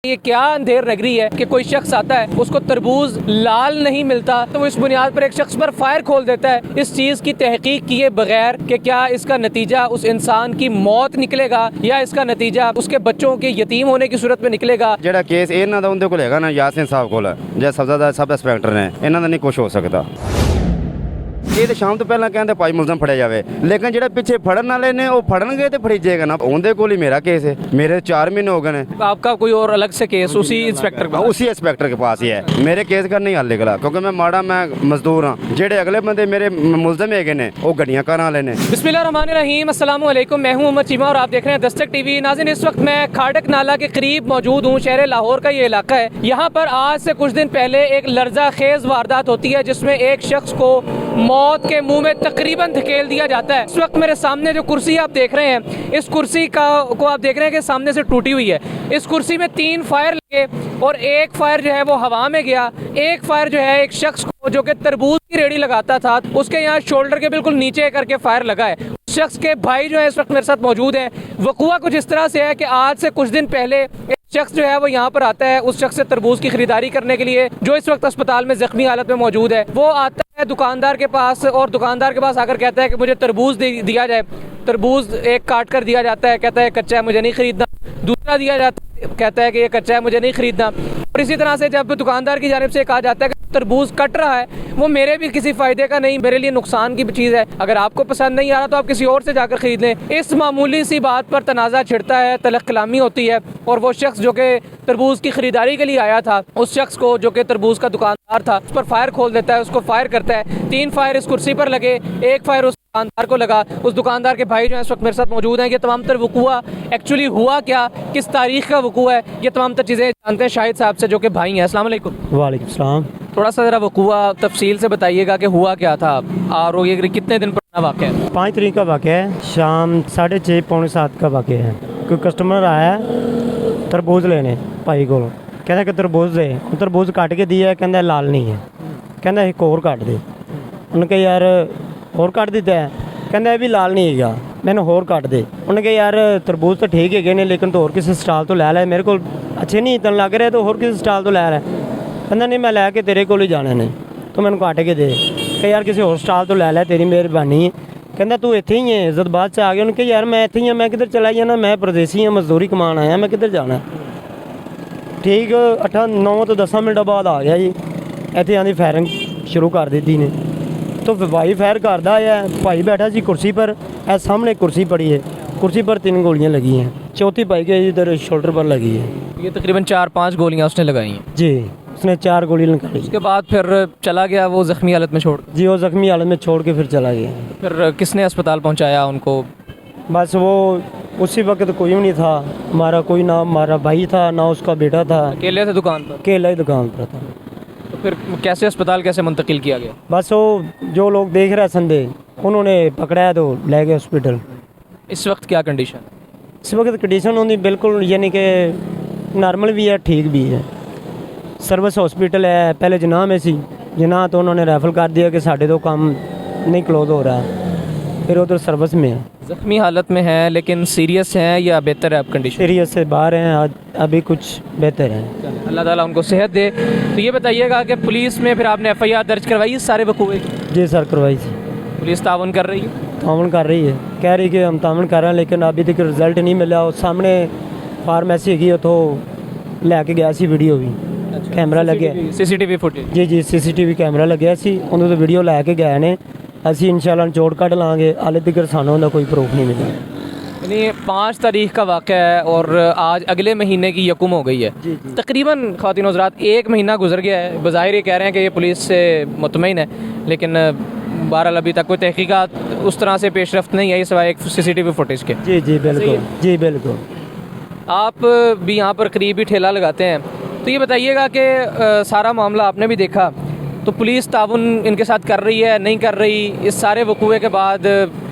ये क्या अंधेर नगरी है कि कोई शख्स आता है, उसको तरबूज लाल नहीं मिलता तो वो इस बुनियाद पर एक शख्स पर फायर खोल देता है, इस चीज़ की तहकीक किए बगैर कि क्या इसका नतीजा उस इंसान की मौत निकलेगा या इसका नतीजा उसके बच्चों के यतीम होने की सूरत में निकलेगा। ਜਿਹੜਾ ਕੇਸ ਇਹਨਾਂ ਦਾ ਉਹਦੇ ਕੋਲ ਹੈਗਾ ਨਾ ਯਾਸੀਨ ਸਾਹਿਬ ਕੋਲ ਜਾਂ ਸਬਜ਼ਾ ਸਬ ਇੰਸਪੈਕਟਰ ਨੇ, ਇਹਨਾਂ ਦਾ ਨਹੀਂ ਕੁਝ ਹੋ ਸਕਦਾ। ਇਹ ਤਾਂ ਸ਼ਾਮ ਤੋਂ ਪਹਿਲਾਂ ਕਹਿੰਦੇ ਭਾਈ ਮੁਲਜ਼ਮ ਫੜਿਆ ਜਾਵੇ, ਲੇਕਿਨ ਜਿਹੜੇ ਪਿੱਛੇ ਫੜਨ ਵਾਲੇ ਨੇ ਉਹ ਫੜਨਗੇ ਤੇ ਫੜੀ ਜਾਏਗਾ ਨਾ। ਉਹਦੇ ਕੋਲ ਹੀ ਮੇਰਾ केस है, मेरे 4 महीने हो गए हैं। आपका कोई और अलग से केस उसी इंस्पेक्टर का? उसी इंस्पेक्टर के पास ही है। मेरे केस का नहीं हल निकला क्योंकि मैं माड़ा मैं मजदूर हाँ। जेडे अगले बंदे मेरे मुलजम है ने वो गड्डियां कार वाले ने। बिस्मिल्लाहिर्रहमानिर्रहीम, अस्सलाम वालेकुम। मैं हूं उमर चीमा और आप देख रहे हैं दस्तक टीवी। नाज़रीन, इस वक्त मैं खाड़क नाला के करीब मौजूद हूं। शहर लाहौर का ये इलाका है। यहाँ पर आज से कुछ दिन पहले एक लर्जा खेज वारदात होती है जिसमें एक शख्स को मौत के मुंह में तकरीबन धकेल दिया जाता है। इस वक्त मेरे सामने जो कुर्सी आप देख रहे हैं, इस कुर्सी को आप देख रहे हैं कि सामने से टूटी हुई है। इस कुर्सी में 3 फायर लगे और एक फायर जो है वो हवा में गया। एक फायर जो है एक शख्स को जो कि तरबूज की रेडी लगाता था उसके यहाँ शोल्डर के बिल्कुल नीचे करके फायर लगा है। उस शख्स के भाई जो है इस वक्त मेरे साथ मौजूद है। वक़ुआ कुछ इस तरह से है कि आज से कुछ दिन पहले शख्स जो है वो यहाँ पर आता है, उस शख्स से तरबूज की खरीदारी करने के लिए, जो इस वक्त अस्पताल में जख्मी हालत में मौजूद है। वो आता है दुकानदार के पास और दुकानदार के पास आकर कहता है कि मुझे तरबूज दिया जाए। तरबूज एक काट कर दिया जाता है, कहता है कच्चा है मुझे नहीं खरीदना। दूसरा दिया जाता है, कहता है कि ये कच्चा है मुझे नहीं खरीदना। और इसी तरह से जब दुकानदार की जानिब से कहा जाता है कि तरबूज कट रहा है, वो मेरे भी किसी फ़ायदे का नहीं, मेरे लिए नुकसान की चीज़ है, अगर आपको पसंद नहीं आ रहा तो आप किसी और से जाकर ख़रीद लें। इस मामूली सी बात पर तनाज़ा छिड़ता है, तलख कलामी होती है और वो शख्स जो कि तरबूज की ख़रीदारी के लिए आया था, उस शख्स को जो कि तरबूज का दुकानदार था उस पर फायर खोल देता है, उसको फायर करता है। 3 फायर इस कुर्सी पर लगे, एक फायर उस दुकानदार को लगा। उस दुकानदार के भाई जो है इस वक्त मेरे साथ मौजूद हैं। ये तमाम तर वक़ुआ एक्चुअली हुआ क्या, किस तारीख़ का वक़ुआ है, ये तमाम तर चीज़ें जानते हैं शाहिद साहब से जो कि भाई हैं। अस्सलाम वालेकुम। वालेकुम सलाम। थोड़ा सा ज़रा वक़ुआ तफसील से बताइएगा कि हुआ क्या था और ये कितने दिन पुराना वाक़या है? 5 तारीख का वाक़या है, शाम 6:30 पौने 7 का वाक़या है। कोई कस्टमर आया तरबूज लेने भाई को, कहता कि तरबूज दे, तरबूज काट के दिया, कहता लाल नहीं है, कहता एक और काट दे। उन्होंने कहा यार और काट दिता है, कहता भी लाल नहीं है, मैंने होर काट दे। उन्होंने कहा यार तरबूज तो ठीक है ने, लेकिन तो और किसी स्टाल तो लै लै, मेरे को अच्छे नहीं तन लग रहे तो होर किसी स्टाल तो लै लै। कहता नहीं मैं लैके तेरे को ही जाने ने, तो मैंने काट के दे। कह यार किसी और स्टाल तो लै लै, तेरी मेहरबानी है। कहता तू इत्थे ही है, इज्जत बाद से आ गया। उन्होंने कहा यार मैं इत्थे ही, मैं किधर चला जाना, मैं परदेसी हाँ, मजदूरी कमान आया, मैं किधर जाना। ठीक 8-9 तो 10 मिनट बाद आ गया जी, इत्थे आंदी फायरिंग शुरू कर दी ने। तो भाई फायर करता है, भाई बैठा जी कुर्सी पर, ऐ सामने कुर्सी पड़ी है, कुर्सी पर 3 गोलियां लगी हैं, चौथी भाई के इधर शोल्डर पर लगी है। ये तकरीबन 4-5 गोलियां उसने लगाई हैं जी, उसने 4 गोली निकाली। उसके बाद फिर चला गया वो ज़ख्मी हालत में छोड़? जी, वो ज़ख्मी हालत में छोड़ के फिर चला गया। फिर किसने अस्पताल पहुंचाया उनको? बस वो उसी वक्त कोई भी नहीं था हमारा, कोई ना हमारा भाई था ना उसका बेटा था, अकेले थे दुकान पर? अकेला ही दुकान पर था। तो फिर कैसे अस्पताल कैसे मुंतकिल किया गया? बस वो जो लोग देख रहे संदे उन्होंने पकड़ाया तो ले गए हॉस्पिटल। इस वक्त क्या कंडीशन? इस वक्त कंडीशन होनी बिल्कुल यानी कि नॉर्मल भी है, ठीक भी है। सर्विस हॉस्पिटल है, पहले जनाह में सी, जनाह तो उन्होंने रेफर कर दिया कि साढ़े तो काम नहीं क्लोज हो रहा है, फिर उधर सर्विस में है। ज़ख्मी हालत में है लेकिन सीरियस हैं या बेहतर है अब कंडीशन? सीरियस से बाहर हैं, अभी कुछ बेहतर है। अल्लाह ताला उनको सेहत दे। तो ये बताइएगा कि पुलिस में फिर आपने FIR दर्ज करवाई इस सारे वक़ुए? जी सर, करवाई थी। पुलिस तावन कर रही है? तावन कर रही है, कह रही कि हम तावन कर रहे हैं, लेकिन अभी तक रिजल्ट नहीं मिला। और सामने फार्मेसी हैगी तो लैके गया सी वीडियो भी, कैमरा लगे CCTV फुटेज? जी जी, CCTV कैमरा लगे सी, उन्होंने तो वीडियो लैके गए ने। असी इंशाल्लाह निचोड़ कढ़ लाँगे, हाले तक सानू उन्होंने कोई प्रूफ नहीं मिला। यानी 5 तारीख का वाक़या है और आज अगले महीने की यकुम हो गई है। जी जी। तकरीबन ख़वातीन हज़रात 1 महीना गुजर गया है। बज़ाहिर ये कह रहे हैं कि ये पुलिस से मुतमईन है, लेकिन बहरहाल अभी तक कोई तहकीकात उस तरह से पेशरफ्त नहीं आई सिवाय एक CCTV फुटेज के। जी जी बिल्कुल, जी बिल्कुल। आप भी यहाँ पर करीब ही ठेला लगाते हैं, तो ये बताइएगा कि सारा मामला आपने भी देखा, तो पुलिस ताउन इनके साथ कर रही है नहीं कर रही? इस सारे वक़ुए के बाद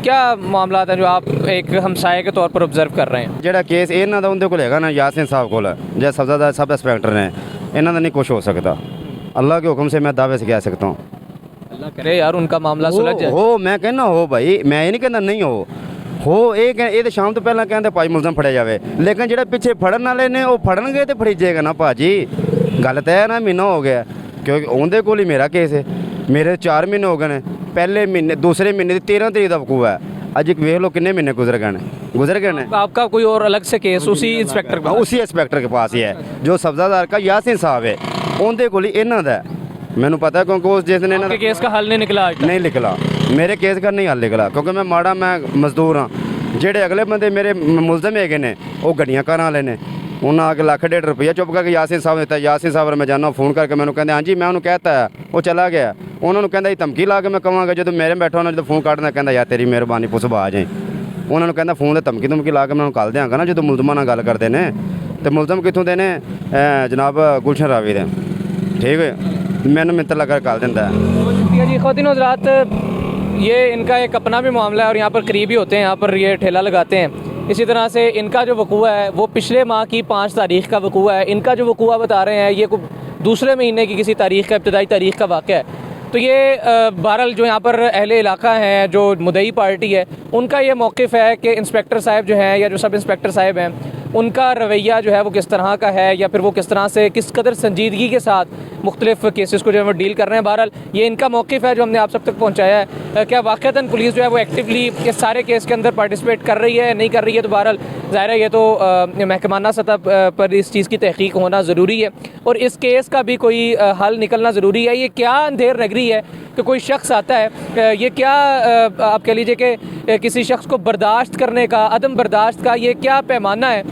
क्या मामला हैं जो आप एक हमसाये के तौर पर ऑब्जर्व कर रहे हैं? ਜਿਹੜਾ ਕੇਸ ਇਹਨਾਂ ਦਾ ਉਹਦੇ ਕੋਲ ਹੈਗਾ ਨਾ यासीन साहब ਕੋਲ ਜਾਂ ਸਬਜ਼ਾ ਸਬ इंस्पेक्टर ने, ਇਹਨਾਂ ਦਾ नहीं कुछ हो सकता। अल्लाह के हुक्म से मैं दावे से कह सकता हूँ। अल्लाह करे यार उनका मामला सुलझ जाए। हो मैं कहना हो भाई, मैं ये नहीं कहना नहीं हो, ਇਹ ਤੇ ਸ਼ਾਮ ਤੋਂ ਪਹਿਲਾਂ ਕਹਿੰਦੇ ਭਾਈ ਮੁਲਜ਼ਮ ਫੜਿਆ ਜਾਵੇ, ਲੇਕਿਨ ਜਿਹੜੇ ਪਿੱਛੇ ਫੜਨ ਵਾਲੇ ਨੇ ਉਹ ਫੜਨਗੇ ਤੇ ਫੜੀ ਜਾਏਗਾ ਨਾ ਭਾਜੀ। ਗੱਲ ਤਾਂ ਹੈ ਨਾ, ਮਹੀਨਾ ਹੋ ਗਿਆ ਕਿਉਂਕਿ ਉਹਦੇ ਕੋਲ ਹੀ ਮੇਰਾ ਕੇਸ ਹੈ। ਮੇਰੇ 4 ਮਹੀਨੇ ਹੋ ਗਏ ਨੇ, ਪਹਿਲੇ ਮਹੀਨੇ दूसरे महीने की 13 तरीक का वकूआ है। अज वेख लो कितने महीने गुजर गए ने। आपका कोई और अलग से केस उसी इंस्पेक्टर का? उसी इंस्पेक्टर के पास ही है जो सब्जादार का यासीन साहब है, उनके कोल ही इन्हों का मैनू पता है क्योंकि उस जिस दिन केस का हल नहीं निकला? नहीं निकला, मेरे केस का नहीं हल निकला क्योंकि मैं माड़ा मैं मजदूर हाँ। ਜਿਹੜੇ अगले बंदे मेरे मुलजम है ने वो गड्डियां घर वाले ने, उन्हें आके लाख 1.5 रुपया चुप करके यासीन साहब दिता। यासीन साहब मैं जाना फोन करके मैंने कहते हाँ जी मैं उन्होंने कहता है, वो चला गया। उन्होंने कहता धमकी ला के मैं कहांगा जो मेरे बैठा उन्होंने जो फोन काटना कहता यार तेरी मेहरबानी पुछ आ जाए। उन्होंने कहता फोन से धमकी धमकी ला के मैं कल देंगा ना जो मुलजमान नाल गल करते हैं। तो मुलजम कितों के ने जनाब गुलशन रावी दे, ठीक है, मैंने मित्र लगा कल दिता है जी। ख़वातीन हज़रात, ये इनका एक अपना भी मामला है और यहाँ पर करीबी होते हैं, यहाँ पर ये ठेला लगाते हैं। इसी तरह से इनका जो वकूआ है वो पिछले माह की 5 तारीख़ का वकूआ है। इनका जो वकूआ बता रहे हैं ये दूसरे महीने की किसी तारीख़ का, इब्तदाई तारीख़ का वाक़या है। तो ये बहरहाल जो यहाँ पर अहले इलाका हैं, जो मुदई पार्टी है, उनका ये मौक़िफ़ है कि इंस्पेक्टर साहब जो हैं या जो सब इंस्पेक्टर साहब हैं उनका रवैया जो है वो किस तरह का है, या फिर वो किस तरह से किस कदर संजीदगी के साथ मुख्तलिफ केसेस को जो है वो डील कर रहे हैं। बहरहाल ये इनका मौक़िफ़ है जो हमने आप सब तक पहुँचाया है। क्या वाक़तन पुलिस जो है वो एक्टिवली इस सारे केस के अंदर पार्टिसिपेट कर रही है, नहीं कर रही है? तो बहरहाल ज़ाहिर है ये तो महकमाना सतह पर इस चीज़ की तहक़ीक़ होना ज़रूरी है और इस केस का भी कोई हल निकलना ज़रूरी है। ये क्या अंधेर नगरी है कि कोई शख्स आता है, ये क्या आप कह लीजिए कि किसी शख्स को बर्दाश्त करने का, अदम बर्दाश्त का ये क्या पैमाना है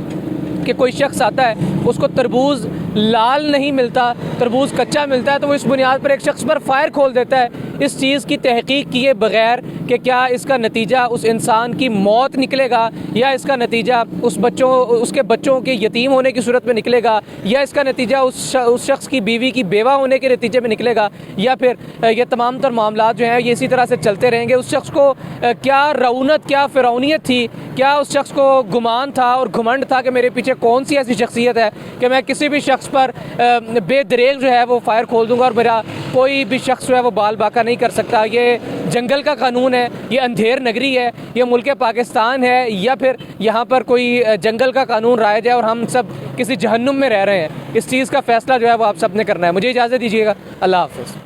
कि कोई शख्स आता है उसको तरबूज लाल नहीं मिलता, तरबूज कच्चा मिलता है, तो वो इस बुनियाद पर एक शख्स पर फायर खोल देता है इस चीज़ की तहक़ीक़ किए बगैर कि क्या इसका नतीजा उस इंसान की मौत निकलेगा या इसका नतीजा उसके बच्चों के यतीम होने की सूरत में निकलेगा, या इसका नतीजा उस शख्स की बीवी की बेवा होने के नतीजे में निकलेगा, या फिर ये तमाम तर मामला जो हैं ये इसी तरह से चलते रहेंगे। उस शख्स को क्या रऊनत, क्या फ़िरौनियत थी, क्या उस शख्स को गुमान था और घुमंड था कि मेरे पीछे कौन सी ऐसी शख्सियत है कि मैं किसी भी शख्स पर बेदरेग जो है वो फायर खोल दूंगा और मेरा कोई भी शख्स जो है वो बाल बाका नहीं कर सकता। ये जंगल का कानून है, ये अंधेर नगरी है, ये मुल्क पाकिस्तान है, या फिर यहाँ पर कोई जंगल का कानून राइज है और हम सब किसी जहन्नुम में रह रहे हैं? इस चीज़ का फ़ैसला जो है वो आप सब ने करना है। मुझे इजाज़त दीजिएगा। अल्लाह हाफ़िज़।